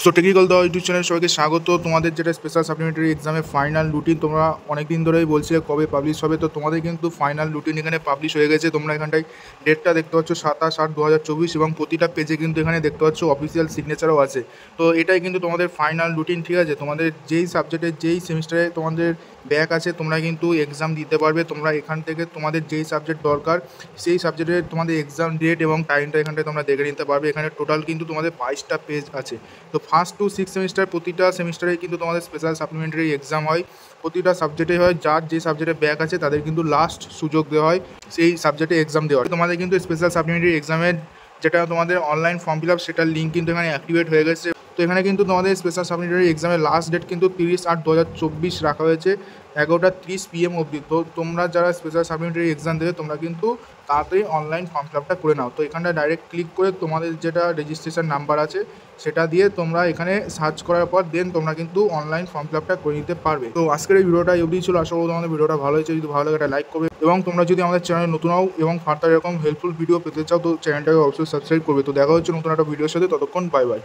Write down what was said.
So technical the YouTube channel সবাইকে স্বাগত। তোমাদের যেটা স্পেশাল সাপ্লিমেন্টারি এক্সামের ফাইনাল রুটিন তোমরা অনেক দিন ধরেই বলছিলে কবে পাবলিশ হবে, তো তোমাদের কিন্তু ফাইনাল রুটিন এখানে পাবলিশ হয়ে গেছে। তোমরা এখানটায় ডেটটা দেখতে পাচ্ছ 27/8/2024 এবং প্রতিটা পেজে কিন্তু এখানে দেখতে পাচ্ছ অফিসিয়াল সিগনেচারও আছে। তো এটাই কিন্তু তোমাদের ফাইনাল রুটিন, ঠিক আছে। তোমাদের যেই সাবজেক্টে যেই সেমিস্টারে তোমাদের ব্যাক আছে তোমরা কিন্তু এক্সাম দিতে পারবে। তোমরা এখান থেকে তোমাদের যেই সাবজেক্ট দরকার সেই সাবজেক্টে তোমাদের এক্সাম ডেট এবং টাইমটা এখানটায় তোমরা দেখে নিতে পারবে। এখানে টোটাল কিন্তু তোমাদের 22টা পেজ আছে। তো 1st to 6th সেমিস্টার প্রতিটা সেমিস্টারে কিন্তু তোমাদের স্পেশাল সাপ্লিমেন্টারি এক্সাম হয়, প্রতিটা সাবজেক্টে হয়। যার যে সাবজেক্টে ব্যাক আছে তাদের কিন্তু লাস্ট সুযোগ দেওয়া হয় সেই সাবজেক্টে এক্সাম দেওয়ার। তোমাদের কিন্তু স্পেশাল সাপ্লিমেন্টারি এক্সামের যেটা তোমাদের অনলাইন ফর্ম ফিল আপ সেটার লিঙ্ক কিন্তু এখানে অ্যাক্টিভেট হয়ে গেছে। তো এখানে কিন্তু তোমাদের স্পেশাল সাপ্লিমেন্টারি এক্সামের লাস্ট ডেট কিন্তু 30/8/2024 রাখা হয়েছে 11:30 PM অবধি। তো তোমরা যারা স্পেশাল সাপ্লিমেন্টারি এক্সাম দেবে তোমরা কিন্তু তাড়াতাড়ি অনলাইন ফর্ম ফিল আপটা করে নাও। তো এখানটা ডাইরেক্ট ক্লিক করে তোমাদের যেটা রেজিস্ট্রেশন নাম্বার আছে সেটা দিয়ে তোমরা এখানে সার্চ করার পর দেন তোমরা কিন্তু অনলাইন ফর্ম ফিল আপটা করে নিতে পারবে। তো আজকের এই ভিডিওটা অবধি ছিল। আশা করি তোমাদের ভিডিওটা ভালো হয়েছে। যদি ভালো লাগে একটা লাইক করবে এবং তোমরা যদি আমাদের চ্যানেলে নতুন হও এবং ফার্দার এরকম হেল্পফুল ভিডিও পেতে চাও তো চ্যানেলটাকে অবশ্যই সাবস্ক্রাইব করবে। তো দেখা হচ্ছে নতুন একটা ভিডিওর সাথে, ততক্ষণ বাই বাই।